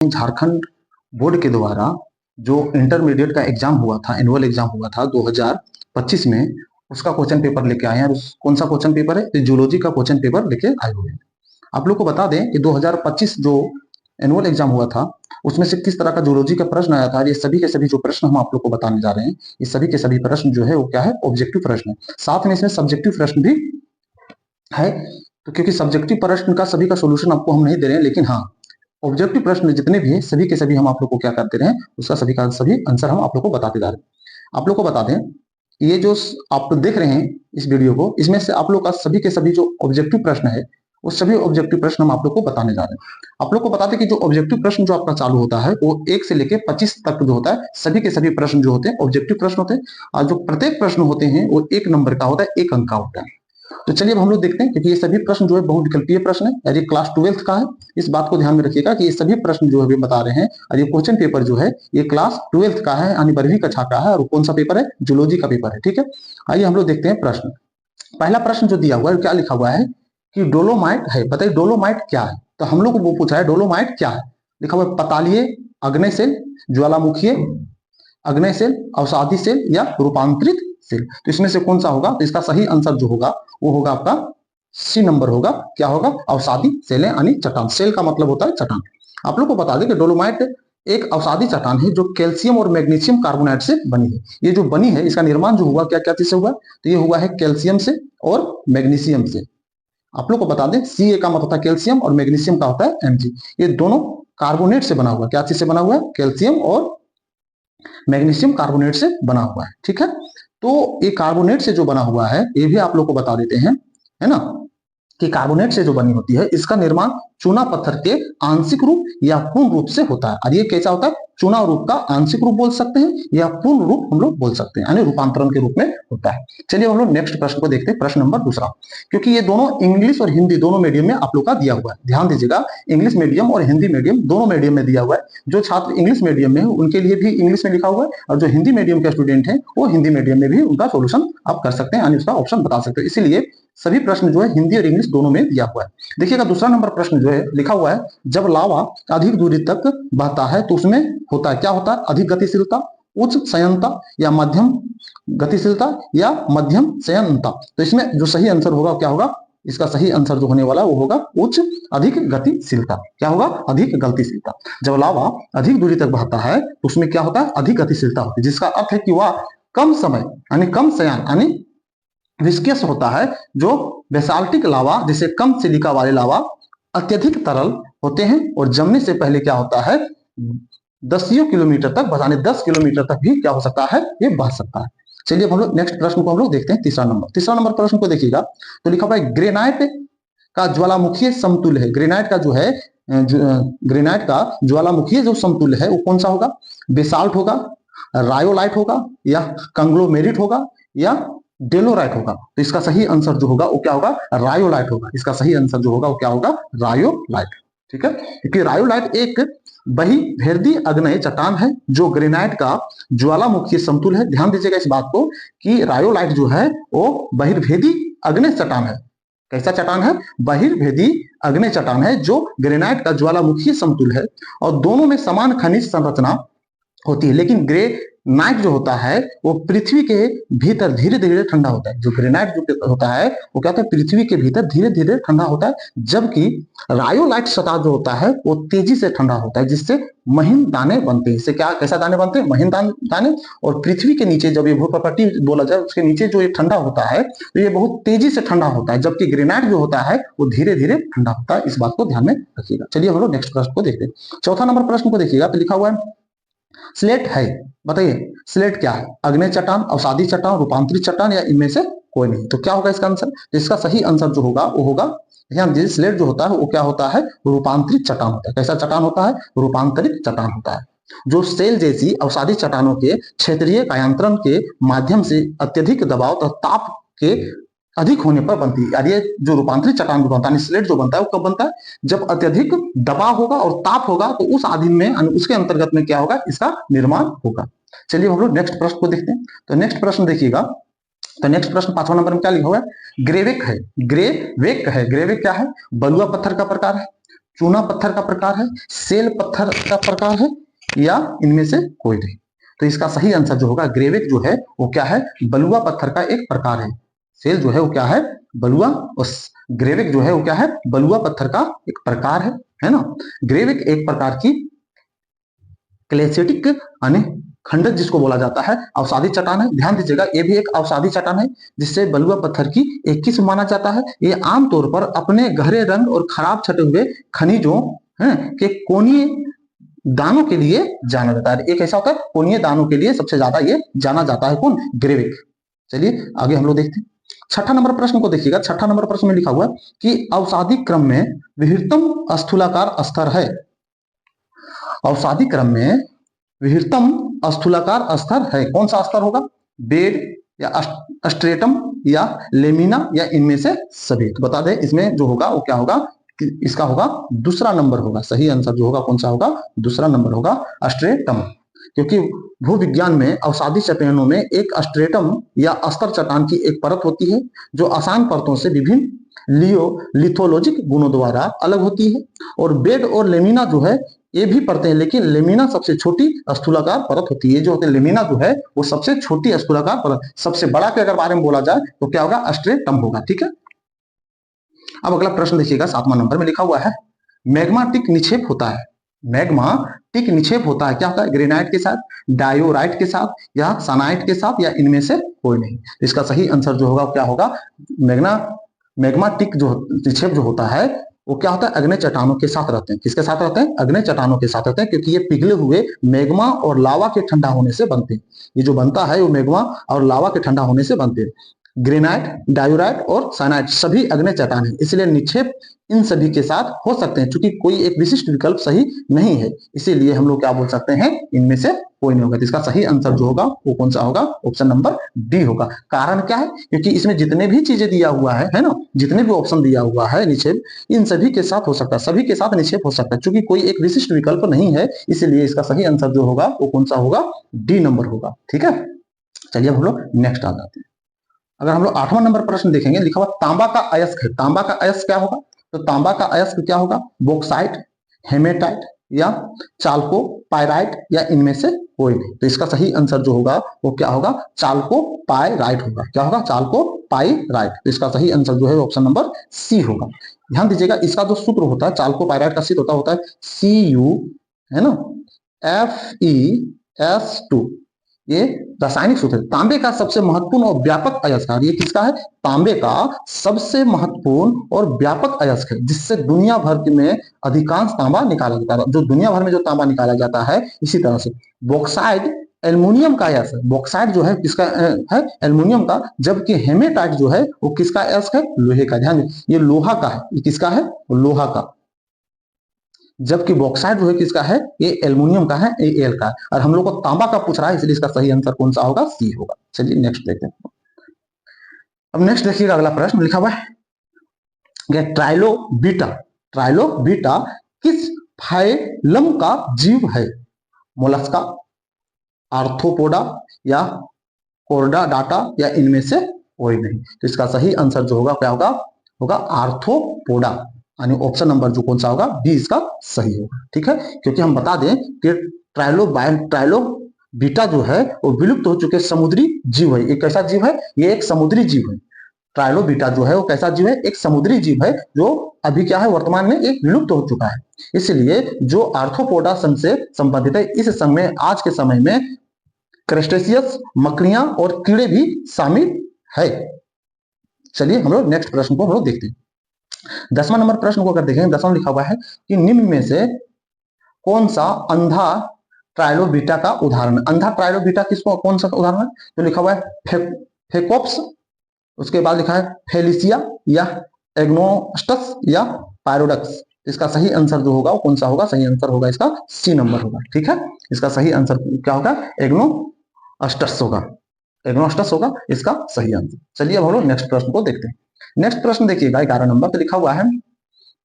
Jharkhand board के द्वारा जो इंटरमीडिएट का एग्जाम हुआ था, एनुअल एग्जाम हुआ था 2025 में, उसका क्वेश्चन पेपर लेके आए हैं। और कौन सा क्वेश्चन पेपर है? तो जूलॉजी का क्वेश्चन पेपर लेके आए हुए हैं। आप लोग को बता दें कि 2025 जो एनुअल एग्जाम हुआ था उसमें से किस तरह का जूलॉजी का प्रश्न आया था। ये सभी के सभी जो प्रश्न हम आप लोग को बताने जा रहे हैं, ये सभी के सभी प्रश्न जो है वो क्या है? ऑब्जेक्टिव प्रश्न है। साथ में इसमें सब्जेक्टिव प्रश्न भी है। तो क्योंकि सब्जेक्टिव प्रश्न का सभी का सोल्यूशन आपको हम नहीं दे रहे हैं, लेकिन हाँ, ऑब्जेक्टिव प्रश्न जितने भी है सभी के सभी हम आप लोग को क्या करते रहे, उसका सभी का सभी आंसर हम आप लोग को बताते जा रहे हैं। आप लोग को बता दें, ये जो आप देख रहे हैं इस वीडियो को, इसमें से आप लोग का सभी के सभी जो ऑब्जेक्टिव प्रश्न है वो सभी ऑब्जेक्टिव प्रश्न हम आप लोग को बताने जा रहे हैं। आप लोग को बताते कि जो ऑब्जेक्टिव प्रश्न जो आपका चालू होता है वो 1 से लेकर 25 तक जो होता है, सभी के सभी प्रश्न जो होते हैं ऑब्जेक्टिव प्रश्न होते हैं। और जो प्रत्येक प्रश्न होते हैं वो 1 नंबर का होता है, 1 अंक का होता है। तो चलिए अब हम लोग देखते हैं, क्योंकि ये सभी प्रश्न जो है बहुविकल्पीय प्रश्न है और ये क्लास 12th का है। इस बात को ध्यान में रखिएगा कि ये सभी प्रश्न जो है बता रहे हैं, और ये क्वेश्चन पेपर जो है ये क्लास 12th का है, यानी 12वीं कक्षा का है। और कौन सा पेपर है? जूलॉजी का पेपर है। ठीक है, आइए हम लोग देखते हैं प्रश्न। पहला प्रश्न जो दिया हुआ है, क्या लिखा हुआ है कि डोलोमाइट है। बताइए डोलोमाइट क्या है? तो हम लोग को वो पूछा है डोलोमाइट क्या है। लिखा हुआ है पतालीय, अग्नेय ज्वालामुखीय, अग्नेय सेल, अवसादी सेल या रूपांतरित सेल। तो इसमें से कौन सा होगा? तो इसका सही आंसर जो होगा वो होगा आपका सी नंबर होगा। क्या होगा? अवसादी सेल यानी चट्टान। सेल का मतलब होता है चट्टान। आप लोग को बता दें कि डोलोमाइट एक अवसादी चट्टान है जो कैल्शियम और मैग्नीशियम कार्बोनेट से बनी है। ये जो बनी है इसका निर्माण जो हुआ क्या क्या चीज से हुआ? तो ये हुआ है कैल्शियम से और मैग्नीशियम से। आप लोग को बता दें सी ए का मतलब होता है कैल्शियम और मैग्नीशियम का होता है Mg। ये दोनों कार्बोनेट से बना हुआ। क्या चीज से बना हुआ है? कैल्शियम और मैग्नीशियम कार्बोनेट से बना हुआ है। ठीक है, तो ये कार्बोनेट से जो बना हुआ है ये भी आप लोग को बता देते हैं, है ना, कि कार्बोनेट से जो बनी होती है इसका निर्माण चूना पत्थर के आंशिक रूप या पूर्ण रूप से होता है। और ये कैसा होता है? चूना रूप का आंशिक रूप बोल सकते हैं या पूर्ण रूप हम लोग बोल सकते हैं, यानी रूपांतरण के रूप में होता है। चलिए हम लोग नेक्स्ट प्रश्न को देखते हैं, प्रश्न नंबर दूसरा। क्योंकि ये दोनों इंग्लिश और हिंदी दोनों मीडियम में आप लोग का दिया हुआ है, ध्यान दीजिएगा, इंग्लिश मीडियम और हिंदी मीडियम दोनों मीडियम में दिया हुआ है। जो छात्र इंग्लिश मीडियम में है उनके लिए भी इंग्लिश में लिखा हुआ है, और जो हिंदी मीडियम के स्टूडेंट है वो हिंदी मीडियम में भी उनका सोल्यूशन आप कर सकते हैं, यानी उसका ऑप्शन बता सकते हैं। इसीलिए सभी प्रश्न जो है हिंदी और इंग्लिश दोनों में दिया हुआ है। देखिएगा दूसरा नंबर प्रश्न जो है लिखा हुआ है, जब लावा अधिक दूरी तक बहता है तो उसमें होता है क्या? होता है अधिक गतिशीलता, उच्च संयंता या मध्यम गतिशीलता या मध्यम संयंता। तो इसमें जो सही आंसर होगा क्या होगा? इसका सही आंसर जो होने वाला है वो होगा उच्च अधिक गतिशीलता। क्या होगा? अधिक गतिशीलता। जब लावा अधिक दूरी तक बहता है तो उसमें क्या होता है? अधिक गतिशीलता होती है, जिसका अर्थ है कि वह कम समय यानी कम संयान यानी विस्कस होता है। जो बेसाल्टिक लावा जैसे कम सिलिका वाले लावा अत्यधिक तरल होते हैं और जमने से पहले क्या होता है? 10 किलोमीटर तक, बजाने 10 किलोमीटर तक भी क्या हो सकता है? ये बह सकता है। चलिए अब हम लोग नेक्स्ट प्रश्न को हम लोग देखते हैं, तीसरा नंबर प्रश्न को देखिएगा। तो लिखा हुआ है ग्रेनाइट का ज्वालामुखीय समतुल्य है। ग्रेनाइट का जो है ग्रेनाइट का ज्वालामुखीय जो समतुल्य है वो कौन सा होगा? बेसाल्ट होगा, रायोलाइट होगा या कंग्लोमेरिट होगा या डेलोराइट होगा। तो इसका सही आंसर जो होगा वो क्या होगा? रायोलाइट होगा। इसका सही आंसर जो होगा वो क्या होगा? रायोलाइट। ठीक है, क्योंकि रायोलाइट एक बहिर्भेदी आग्नेय चट्टान है जो ग्रेनाइट का ज्वालामुखीय समतुल्य है। ध्यान दीजिएगा इस बात को कि रायोलाइट जो है वो बहिर्भेदी आग्नेय चट्टान है। कैसा चट्टान है? बहिर्भेदी आग्नेय चट्टान है जो ग्रेनाइट का ज्वालामुखीय समतुल्य है, और दोनों में समान खनिज संरचना होती है। लेकिन ग्रेनाइट जो होता है वो पृथ्वी के भीतर धीरे धीरे ठंडा होता है। जो ग्रेनाइट जो होता है वो क्या होता है? पृथ्वी के भीतर धीरे धीरे ठंडा होता है, जबकि रायोलाइट सतह जो होता है वो तेजी से ठंडा होता है, जिससे महीन दाने बनते हैं। इससे क्या कैसा दाने बनते हैं? महीन दाने। और पृथ्वी के नीचे जब ये भूप्रपट्टी बोला जाए उसके नीचे जो ये ठंडा होता है तो ये बहुत तेजी से ठंडा होता है, जबकि ग्रेनाइट जो होता है वो धीरे धीरे ठंडा होता है। इस बात को ध्यान में रखिएगा। चलिए हम लोग नेक्स्ट प्रश्न को देखते हैं। चौथा नंबर प्रश्न को देखिएगा, तो लिखा हुआ है स्लेट है। बताइए स्लेट क्या है? अग्नेय चट्टान, अवसादी चट्टान, रूपांतरित चट्टान या इनमें से कोई नहीं। तो क्या होगा इसका आंसर? तो इसका सही आंसर जो होगा वो होगा, ध्यान दीजिए, स्लेट जो होता है वो क्या होता है? रूपांतरित चट्टान होता है। कैसा चट्टान होता है? रूपांतरित चट्टान होता है, जो सेल जैसी अवसादी चट्टानों के क्षेत्रीय कायांतरण के माध्यम से अत्यधिक दबाव तथा ताप के अधिक होने पर बनती है। यानी ये जो रूपांतरित चट्टान बनता है, स्लेट जो बनता है वो कब बनता है? जब अत्यधिक दबाव होगा और ताप होगा, तो उस अधीन में उसके अंतर्गत में क्या होगा? इसका निर्माण होगा। चलिए हम लोग नेक्स्ट प्रश्न को देखते हैं। तो नेक्स्ट प्रश्न देखिएगा, तो नेक्स्ट प्रश्न 5वां नंबर में क्या लिखा हुआ है? ग्रेवेक है। ग्रेवेक है, ग्रेवेक क्या है? बलुआ पत्थर का प्रकार है। चूना पत्थर का प्रकार है, सेल पत्थर का प्रकार है, या इनमें से कोई नहीं। तो इसका सही आंसर जो होगा ग्रेविक जो है वो क्या है, बलुआ पत्थर का एक प्रकार है। सेल जो है वो क्या है, बलुआ, और ग्रेविक जो है वो क्या है, बलुआ पत्थर का एक प्रकार है ना। ग्रेविक एक प्रकार की क्लेसिटिक यानी खंडक जिसको बोला जाता है, अवसादी चट्टान है। ध्यान दीजिएगा, ये भी एक अवसादी चट्टान है जिससे बलुआ पत्थर की एक किस्म माना जाता है। ये आमतौर पर अपने गहरे रंग और खराब छटे हुए खनिजों के कोणीय दानों के लिए जाना जाता है। एक ऐसा होता है कोणीय दानों के लिए सबसे ज्यादा ये जाना जाता है, कौन, ग्रेविक। चलिए आगे हम लोग देखते हैं। छठा नंबर प्रश्न को देखिएगा। छठा नंबर प्रश्न में लिखा हुआ है कि अवसादी क्रम में विहितम स्थूलाकार स्तर है। अवसादी क्रम में विहितम स्थूलाकार स्तर है, कौन सा स्तर होगा, बेड या स्ट्रेटम या लेमिना या इनमें से सभी। तो बता दें इसमें जो होगा वो क्या होगा, इसका होगा दूसरा नंबर होगा। सही आंसर जो होगा कौन सा होगा, दूसरा नंबर होगा, स्ट्रेटम। क्योंकि भूविज्ञान में अवसादी चट्टानों में एक स्ट्रेटम या अस्तर चट्टान की एक परत होती है जो आसान परतों से विभिन्न लिथोलॉजिक गुणों द्वारा अलग होती है। और बेड और लेमिना जो है ये भी पढ़ते हैं, लेकिन लेमिना सबसे छोटी स्थूलाकार परत होती है। जो होते हैं लेमिना जो है वो सबसे छोटी स्थूलाकार परत, सबसे बड़ा के अगर बारे में बोला जाए तो क्या होगा, स्ट्रेटम होगा। ठीक है, अब अगला प्रश्न देखिएगा, 7वां नंबर में लिखा हुआ है मैग्माटिक निक्षेप होता है। मैग्माटिक निक्षेप होता है, क्या होता है, ग्रेनाइट के साथ, डायोराइट के साथ, या सानाइट के साथ, या इनमें से कोई नहीं। इसका सही आंसर जो होगा क्या होगा, मैग्माटिक जो निक्षेप जो होता है वो क्या होता है, अग्नि चट्टानों के साथ रहते हैं। किसके साथ रहते हैं, अग्नि चट्टानों के साथ रहते हैं, क्योंकि ये पिघले हुए मैग्मा और लावा के ठंडा होने से बनते हैं। ये जो बनता है वो मैग्मा और लावा के ठंडा होने से बनते हैं। ग्रेनाइट, डायोराइट और साइनाइट सभी अग्नि चट्टान है, इसलिए निक्षेप इन सभी के साथ हो सकते हैं। चूंकि कोई एक विशिष्ट विकल्प सही नहीं है, इसीलिए हम लोग क्या बोल सकते हैं, इनमें से कोई नहीं होगा। तो इसका सही आंसर जो होगा वो कौन सा होगा, ऑप्शन नंबर डी होगा। कारण क्या है, क्योंकि इसमें जितने भी चीजें दिया हुआ है ना, जितने भी ऑप्शन दिया हुआ है निक्षेप, इन सभी के साथ हो सकता है, सभी के साथ निक्षेप हो सकता है। चूंकि कोई एक विशिष्ट विकल्प नहीं है, इसलिए इसका सही आंसर जो होगा वो कौन सा होगा, डी नंबर होगा। ठीक है, चलिए अब हम लोग नेक्स्ट आ जाते हैं। अगर हम लोग 8वां नंबर प्रश्न देखेंगे, लिखा हुआ तांबा का अयस्क है। तांबा का अयस्क क्या होगा, तो तांबा का अयस्क क्या होगा, बॉक्साइट, हेमेटाइट या चाल्को पायराइट, या इनमें से कोई नहीं। तो इसका सही आंसर जो होगा वो क्या होगा, चाल्को पायराइट होगा। क्या होगा, चाल्को पायराइट। तो इसका सही आंसर जो है ऑप्शन नंबर सी होगा। ध्यान दीजिएगा, इसका जो सूत्र होता है चाल्को पायराइट का सूत्र होता है CU, है ना, FeS2। ये रासायनिक सूत्र है। तांबे का सबसे महत्वपूर्ण और व्यापक अयस्क, ये किसका है, तांबे का सबसे महत्वपूर्ण और व्यापक अयस्क है, जिससे दुनिया भर में अधिकांश तांबा निकाला जाता है। जो दुनिया भर में जो तांबा निकाला जाता है, इसी तरह से बॉक्साइड एल्युमिनियम का अयस्क है। बॉक्साइड जो है किसका है, एल्युमिनियम का, जबकि हेमेटाइट जो है वो किसका अयस्क है, लोहे का। ध्यान, ये लोहा का है, ये किसका है, लोहा का। जबकि बॉक्साइट जो है किसका है, ये एल्युमिनियम का है, एल का है। और हम लोग को तांबा का पूछ रहा है, इसलिए इसका सही आंसर कौन सा होगा, सी होगा। चलिए नेक्स्ट देखते हैं। अब नेक्स्ट देखिएगा, अगला प्रश्न लिखा हुआ है ट्राइलोबीटा। ट्राइलोबीटा किस फाइलम का जीव है, मोलस्का, आर्थ्रोपोडा या कोर्डाटाटा, या इनमें से कोई नहीं। तो इसका सही आंसर जो होगा क्या होगा आर्थ्रोपोडा, यानी ऑप्शन नंबर जो कौन सा होगा, बी इसका सही होगा। ठीक है, क्योंकि हम बता दें कि ट्राइलोबीटा जो है वो विलुप्त हो चुके समुद्री जीव है। एक कैसा जीव है, ये एक समुद्री जीव है। ट्राइलोबीटा जो है वो कैसा जीव है, एक समुद्री जीव है, जो अभी क्या है, वर्तमान में एक विलुप्त हो चुका है। इसलिए जो आर्थ्रोपोडा संघ से संबंधित है, इस संघ में आज के समय में क्रस्टेशियस, मकड़ियां और कीड़े भी शामिल है। चलिए हम लोग नेक्स्ट प्रश्न को हम लोग देखते हैं। 10वां नंबर प्रश्न को अगर देखें, 10वां लिखा हुआ है कि निम्न में से कौन सा अंधा ट्राइलोबीटा का उदाहरण है। अंधा ट्राइलोबीटा किसको, कौन सा उदाहरण है, तो लिखा हुआ है फेकोप्स, उसके बाद लिखा है फेलिसिया या एग्नोस्टस या पायरोडक्स। इसका सही आंसर जो होगा वो कौन सा होगा, सही आंसर होगा इसका सी नंबर होगा। ठीक है, इसका सही आंसर क्या होगा, एग्नोस्टस होगा, एग्नोस्टस होगा इसका सही आंसर। चलिए अब हम लोग नेक्स्ट प्रश्न को देखते हैं। नेक्स्ट प्रश्न देखिएगा, 11 नंबर पे लिखा हुआ है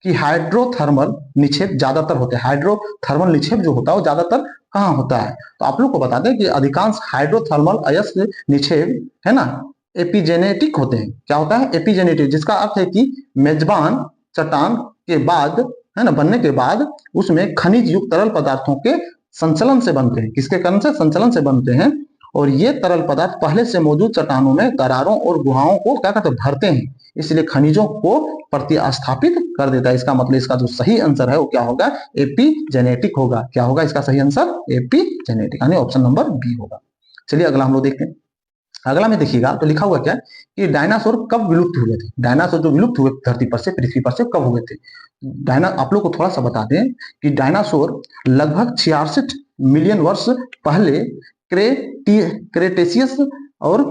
कि हाइड्रोथर्मल निक्षेप ज्यादातर होते हैं। हाइड्रोथर्मल निक्षेप जो होता है वो ज्यादातर कहाँ होता है, तो आप लोग को बता दें कि अधिकांश हाइड्रोथर्मल अयस्क निक्षेप है ना, एपिजेनेटिक होते हैं। क्या होता है, एपिजेनेटिक, जिसका अर्थ है कि मेजबान चट्टान के बाद है ना, बनने के बाद उसमें खनिज युक्त तरल पदार्थों के संचलन से बनते हैं। किसके कारण से? संचलन से बनते हैं। और ये तरल पदार्थ पहले से मौजूद चट्टानों में दरारों और गुहाओं को क्या कहते हैं? भरते हैं, इसलिए खनिजों को प्रतिस्थापित कर देता है। इसका मतलब इसका जो सही आंसर है वो क्या होगा? एपिजेनेटिक होगा। क्या होगा इसका सही आंसर? एपिजेनेटिक, यानी ऑप्शन नंबर बी होगा। चलिए अगला हम लोग देखते हैं। अगला में देखिएगा तो लिखा हुआ क्या कि डायनासोर कब विलुप्त हुए थे? डायनासोर जो विलुप्त हुए धरती पर से, पृथ्वी पर से, कब हुए थे? आप लोग को थोड़ा सा बता दें कि डायनासोर लगभग 66 मिलियन वर्ष पहले क्रेटेशियस और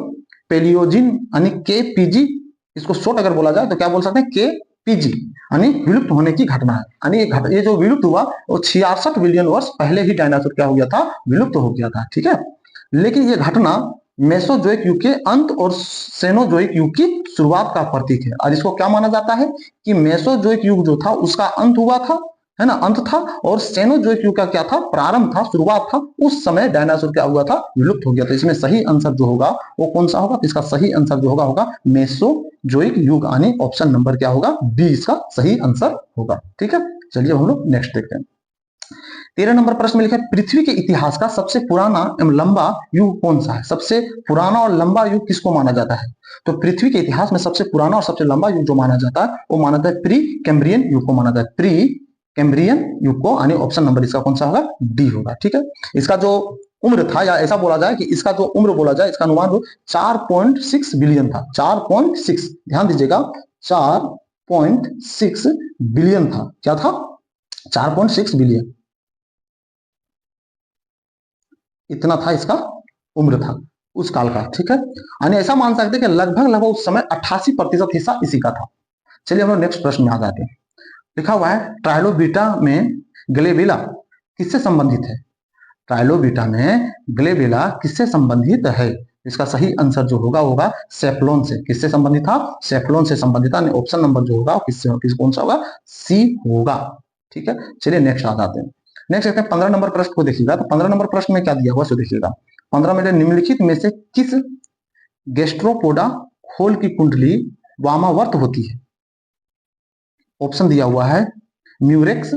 पेलियोजिन यानी केपीजी, इसको शॉर्ट अगर बोला जाए तो क्या बोल सकते हैं? केपीजी, यानी विलुप्त होने की घटना है। यानी ये जो विलुप्त हुआ वो 66 मिलियन वर्ष पहले ही डायनासोर क्या हो गया था? विलुप्त हो गया था। ठीक है, लेकिन ये घटना मेसोजोइक युग के अंत और सेनोजोइक युग की शुरुआत का प्रतीक है। और इसको क्या माना जाता है कि मेसोजोइक युग जो था उसका अंत हुआ था, है ना, अंत था, और सेनोजोइक युग का क्या था? प्रारंभ था, शुरुआत था। उस समय डायनासोर क्या हुआ था? विलुप्त हो गया। तो इसमें सही आंसर जो होगा वो कौन सा होगा? इसका सही आंसर जो होगा मेसोजोइक युग, यानी ऑप्शन नंबर क्या होगा? बी इसका सही आंसर होगा। ठीक है, चलिए हम लोग नेक्स्ट देखते हैं। 13 नंबर प्रश्न में लिखा है पृथ्वी के इतिहास का सबसे पुराना एवं लंबा युग कौन सा है? सबसे पुराना और लंबा युग किसको माना जाता है? तो पृथ्वी के इतिहास में सबसे पुराना और सबसे लंबा युग जो माना जाता है वो माना जाता है प्री कैम्ब्रियन युग को माना जाता है। प्री कैम्ब्रियन युग को, यानी ऑप्शन नंबर इसका कौन सा होगा? डी होगा। ठीक है, इसका जो उम्र था, या ऐसा बोला जाए कि इसका जो उम्र बोला जाए, इसका अनुमान 4.6 बिलियन था। 4.6, ध्यान दीजिएगा, 4.6 बिलियन था। क्या था? 4.6 बिलियन, इतना था इसका उम्र था उस काल का। ठीक है, यानी ऐसा मान सकते हैं कि लगभग उस समय 88% हिस्सा इसी का था। चलिए हम लोग नेक्स्ट प्रश्न में आ जाते हैं। लिखा हुआ है ट्राइलोबिटा में ग्लेबिला किससे संबंधित है? ट्राइलोबिटा में ग्लेबिला किससे संबंधित है? इसका सही आंसर जो होगा सेफ्लॉन से। किससे संबंधित था? सेफ्लॉन से संबंधित। ऑप्शन नंबर जो होगा किससे कौन सा होगा? सी होगा। ठीक है, चलिए नेक्स्ट आ जाते हैं। नेक्स्ट देखते हैं 15 नंबर प्रश्न को देखिएगा। तो 15 नंबर प्रश्न में क्या दिया हुआ सो देखिएगा। 15 में निम्नलिखित में से किस गैस्ट्रोपोडा खोल की कुंडली वामावर्त होती है? ऑप्शन दिया हुआ है म्यूरेक्स,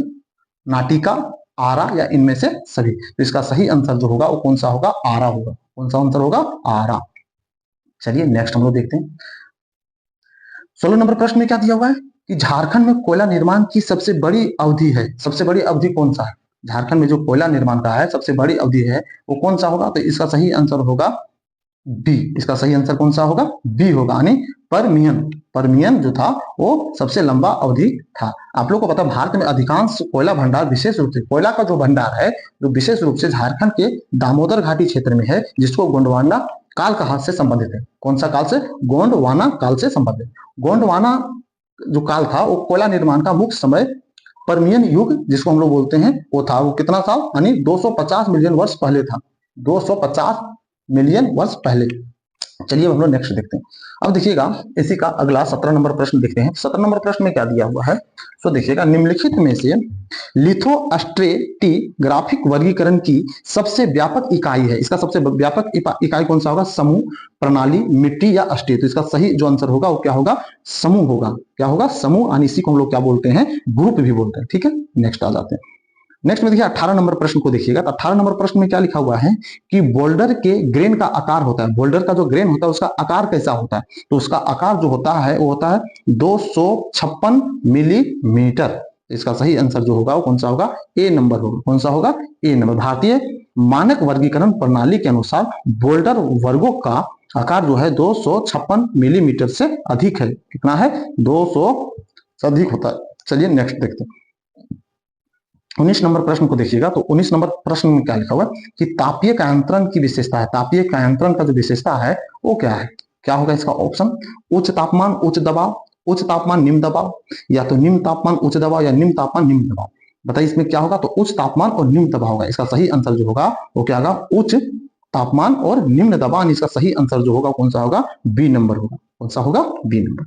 नाटिका, आरा, या इनमें से सभी। तो इसका सही आंसर जो होगा वो कौन सा होगा? आरा होगा। कौन सा आंसर होगा? आरा। चलिए नेक्स्ट हम लोग देखते हैं। 16 नंबर प्रश्न में क्या दिया हुआ है कि झारखंड में कोयला निर्माण की सबसे बड़ी अवधि है। सबसे बड़ी अवधि कौन सा है? झारखंड में जो कोयला निर्माण का है सबसे बड़ी अवधि है वो कौन सा होगा? तो इसका सही आंसर होगा बी। इसका सही आंसर कौन सा होगा? बी होगा, यानी परमियन जो था वो सबसे लंबा अवधि था। आप लोग को पता है भारत में अधिकांश कोयला भंडार विशेष रूप से, कोयला का जो भंडार है जो विशेष रूप से झारखंड के दामोदर घाटी क्षेत्र में है, जिसको गोंडवाना काल का से संबंधित है। कौन सा काल से? गोंडवाना काल से संबंधित। गोंडवाना जो काल था वो कोयला निर्माण का मुख्य समय परमियन युग जिसको हम लोग बोलते हैं वो था। वो कितना था? यानी 250 मिलियन वर्ष पहले था। 250 मिलियन वर्ष पहले। चलिए हम लोग नेक्स्ट देखते हैं। अब देखिएगा इसी का अगला 17 नंबर प्रश्न देखते हैं। 17 नंबर प्रश्न में क्या दिया हुआ है तो देखिएगा निम्नलिखित में से लिथोस्ट्रेटिग्राफिक वर्गीकरण की सबसे व्यापक इकाई है। इसका सबसे व्यापक इकाई कौन सा होगा? समूह, प्रणाली, मिट्टी या अष्टक। तो इसका सही जो आंसर होगा वो क्या होगा? समूह होगा। क्या होगा? समूह, यानी इसी को हम लोग क्या बोलते हैं? ग्रुप भी बोलते हैं। ठीक है, नेक्स्ट आ जाते हैं। नेक्स्ट में देखिए 18 नंबर प्रश्न को देखिएगा। तो 18 नंबर प्रश्न में क्या लिखा हुआ है कि बोल्डर के ग्रेन का आकार होता है। बोल्डर का जो ग्रेन होता है उसका आकार कैसा होता है? तो उसका आकार जो होता है वो होता है 256 मिलीमीटर। इसका सही आंसर जो होगा वो कौन सा होगा? ए नंबर होगा। कौन सा होगा? ए नंबर। भारतीय मानक वर्गीकरण प्रणाली के अनुसार बोल्डर वर्गों का आकार जो है 256 मिलीमीटर से अधिक है। कितना है? 200 से अधिक होता है। चलिए नेक्स्ट देखते हैं। 19 नंबर प्रश्न को देखिएगा। तो 19 नंबर प्रश्न में क्या लिखा हुआ कि तापीय कायांतरण की विशेषता है। तापीय कायांतरण का जो विशेषता है वो क्या है? क्या होगा इसका ऑप्शन? उच्च तापमान उच्च दबाव, उच्च तापमान निम्न दबाव, या तो निम्न तापमान उच्च दबाव, या निम्न तापमान निम्न दबाव। बताइए इसमें क्या होगा? तो उच्च तापमान और निम्न दबाव होगा। इसका सही आंसर जो होगा वो क्या होगा? उच्च तापमान और निम्न दबाव। इसका सही आंसर जो होगा कौन सा होगा? बी नंबर होगा। कौन सा होगा? B number.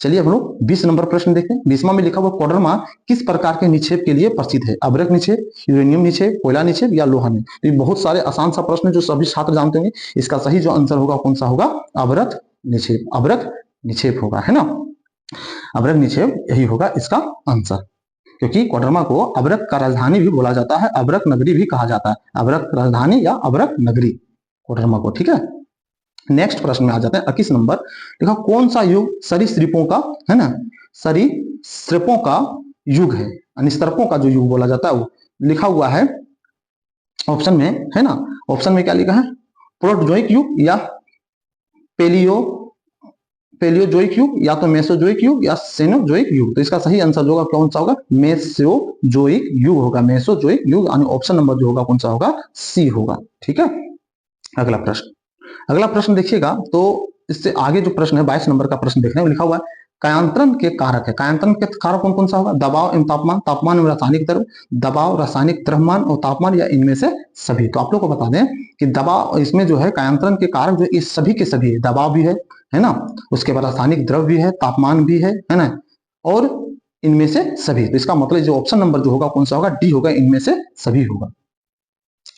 चलिए हम लोग 20 नंबर प्रश्न देखते हैं। 20वां में लिखा हुआ कोडरमा किस प्रकार के निक्षेप के लिए प्रसिद्ध है? अभ्रक निक्षेप, यूरेनियम निक्षेप, कोयला निक्षेप, या लोहा निक्षेप। तो ये बहुत सारे आसान सा प्रश्न जो सभी छात्र जानते होंगे। इसका सही जो आंसर होगा कौन सा होगा? अभ्रक निक्षेप। अभ्रक निक्षेप होगा, है ना। अभ्रक निक्षेप यही होगा इसका आंसर। क्योंकि कोडरमा को अभ्रक का राजधानी भी बोला जाता है, अभ्रक नगरी भी कहा जाता है, अभ्रक राजधानी या अभ्रक नगरी कोडरमा को। ठीक है, नेक्स्ट प्रश्न में आ जाते हैं 21 नंबर। देखो कौन सा युग सरीसृपों का है ना, सरीसृपों का युग है, निस्तरपों का जो युग बोला जाता है वो लिखा हुआ है ऑप्शन में, है ना। ऑप्शन में क्या लिखा है, प्रोटोजोइक युग या पेलियोजोइक युग या तो मेसोजोइक युग या सेनोजोइक युग। तो इसका सही आंसर जो होगा कौन सा होगा, मेसोजोइक युग होगा, मेसोजोइक युग, यानी ऑप्शन नंबर जो होगा कौन सा होगा, सी होगा। ठीक है, अगला प्रश्न, अगला प्रश्न देखिएगा। तो इससे आगे जो प्रश्न है 22 नंबर का प्रश्न देखने में लिखा हुआ है कायांतरण के कारक है, कायांतरण के कारक कौन कौन सा होगा, दबाव एवं तापमान, तापमान एवं रासायनिक द्रव्य, दबाव, रासायनिक द्रव्यमान और तापमान, या इनमें से सभी। तो आप लोग को बता दें कि दबाव, इसमें जो है कायांतरण के कारक जो इस सभी के सभी है, दबाव भी है ना, उसके बाद रासायनिक द्रव्य भी है, तापमान भी है ना, और इनमें से सभी। तो इसका मतलब जो ऑप्शन नंबर जो होगा कौन सा होगा, डी होगा, इनमें से सभी होगा।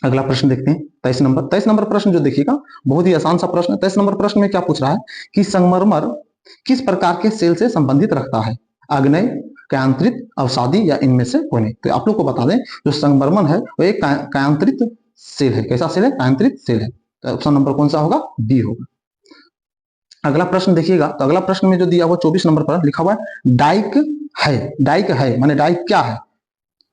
अगला प्रश्न देखते हैं 23 नंबर। 23 नंबर प्रश्न जो देखिएगा बहुत ही आसान सा प्रश्न है। 23 नंबर प्रश्न में क्या पूछ रहा है कि संगमरमर किस प्रकार के सेल से संबंधित रखता है, आग्नेय, कायांतरित, अवसादी या इनमें से कोई नहीं। तो आप लोग को बता दें जो संगमरमर है वो एक कायांतरित सेल है। कैसा सेल है, कायांतरित सेल है। तो ऑप्शन नंबर कौन सा होगा, डी होगा। अगला प्रश्न देखिएगा, तो अगला प्रश्न में जो दिया हुआ 24 नंबर पर लिखा हुआ है डाइक है, डाइक है माने डाइक क्या है,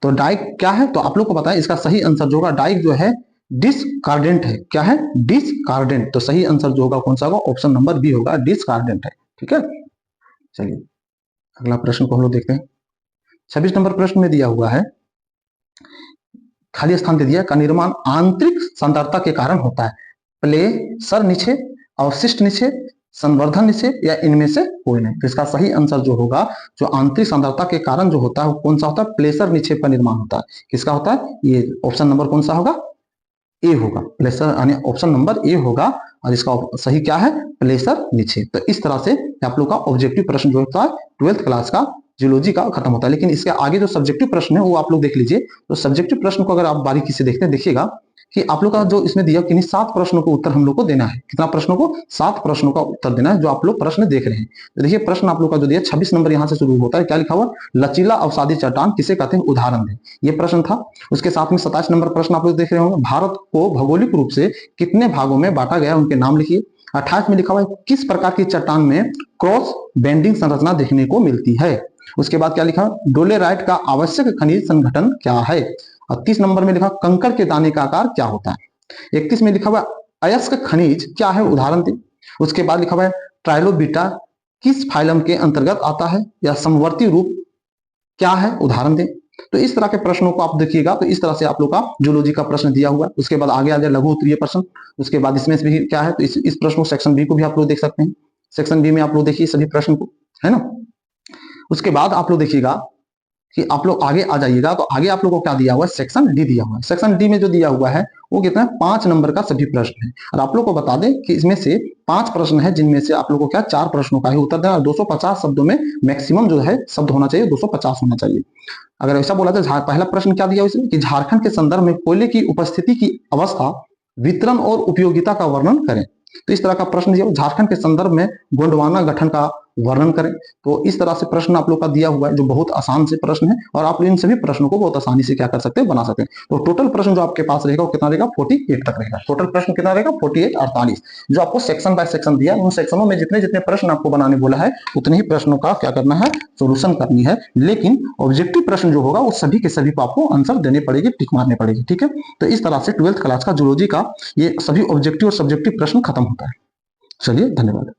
तो डाइक क्या है, तो आप लोग को बताएं इसका सही आंसर जो होगा, डाइक जो है डिस्कार्डेंट है। क्या है, डिस्कार्डेंट। तो सही आंसर जो होगा कौन सा होगा, ऑप्शन नंबर बी होगा, डिस्कार्डेंट है। ठीक है, चलिए अगला प्रश्न को हम लोग देखते हैं। 26 नंबर प्रश्न में दिया हुआ है खाली स्थान दे दिया का निर्माण आंतरिक सांद्रता के कारण होता है, प्लेसर निक्षेप, अवशिष्ट निक्षेप, संवर्धन निक्षेप या इनमें से कोई नहीं। तो इसका सही आंसर जो होगा, जो आंतरिक सांद्रता के कारण जो होता है वो कौन सा होता है, प्लेसर निक्षेप का निर्माण होता है। किसका होता है, ये ऑप्शन नंबर कौन सा होगा, ए होगा, प्लेसर, यानी ऑप्शन नंबर ए होगा। और इसका सही क्या है, प्लेसर निक्षेप। तो इस तरह से आप लोग का ऑब्जेक्टिव प्रश्न जो होता है 12th क्लास का जियोलॉजी का खत्म होता है। लेकिन इसके आगे जो सब्जेक्टिव प्रश्न है वो आप लोग देख लीजिए। तो सब्जेक्टिव प्रश्न को अगर आप बारीकी से देखते हैं, देखिएगा कि आप लोग का जो इसमें दिया कि 7 प्रश्नों को उत्तर हम लोग को देना है। कितना प्रश्नों को, 7 प्रश्नों का उत्तर देना है जो आप लोग प्रश्न देख रहे हैं। तो देखिए प्रश्न आप लोग का जो दिया 26 नंबर यहाँ से शुरू होता है, क्या लिखा हुआ, लचीला अवसादी चट्टान किसे कहते हैं, उदाहरण दें। ये प्रश्न था। उसके साथ में 27 नंबर प्रश्न आप लोग देख रहे होंगे, भारत को भौगोलिक रूप से कितने भागों में बांटा गया, उनके नाम लिखिए। 28 में लिखा हुआ है किस प्रकार की चट्टान में क्रॉस बेंडिंग संरचना देखने को मिलती है। उसके बाद क्या लिखा, डोलेराइट का आवश्यक खनिज संगठन क्या है। और 30 नंबर में लिखा कंकड़ के दाने का आकार क्या होता है। 31 में लिखा हुआ अयस्क खनिज क्या है, उदाहरण दें। उसके बाद लिखा हुआ है ट्राइलोबिटा किस फाइलम के अंतर्गत आता है, या समवर्ती रूप क्या है, उदाहरण दें। तो इस तरह के प्रश्नों को आप देखिएगा। तो इस तरह से आप लोग का जियोलॉजी का प्रश्न दिया हुआ है। उसके बाद आगे आ जाए लघु उत्तरीय प्रश्न। उसके बाद इसमें भी क्या है, तो इस प्रश्न को सेक्शन बी को भी आप लोग देख सकते हैं। सेक्शन बी में आप लोग देखिए सभी प्रश्न को, है ना। उसके बाद आप लोग देखिएगा कि आप लोग आगे आ जाइएगा, तो आगे आप लोगों को क्या दिया हुआ है, सेक्शन डी दिया हुआ है। सेक्शन डी में जो दिया हुआ है वो कितना है, 5 नंबर का सभी प्रश्न है। और आप लोग को बता दें कि इसमें से 5 प्रश्न है जिनमें से आप लोग को क्या 4 प्रश्नों का ही उत्तर देना, और 250 शब्दों में मैक्सिमम जो है शब्द होना चाहिए, 250 होना चाहिए। अगर ऐसा बोला जाए, पहला प्रश्न क्या दिया इसमें कि झारखंड के संदर्भ में कोयले की उपस्थिति की अवस्था, वितरण और उपयोगिता का वर्णन करें। तो इस तरह का प्रश्न दिया, झारखंड के संदर्भ में गोंडवाना गठन का वर्णन करें। तो इस तरह से प्रश्न आप लोग का दिया हुआ है, जो बहुत आसान से प्रश्न है, और आप इन सभी प्रश्नों को बहुत आसानी से क्या कर सकते हैं, बना सकते हैं। तो टोटल प्रश्न जो आपके पास रहेगा वो कितना रहेगा, 48 तक रहेगा। टोटल प्रश्न कितना रहेगा, 48, 48। जो आपको सेक्शन बाय सेक्शन दिया, उन सेक्शनों में जितने जितने प्रश्न आपको बनाने बोला है उतने ही प्रश्नों का क्या करना है, सोल्यूशन करनी है। लेकिन ऑब्जेक्टिव प्रश्न जो होगा वो सभी के सभी को आपको आंसर देने पड़ेगी, टिक मारने पड़ेगी। ठीक है, तो इस तरह से 12th क्लास का जियोलॉजी का ये सभी ऑब्जेक्टिव और सब्जेक्टिव प्रश्न खत्म होता है। चलिए, धन्यवाद।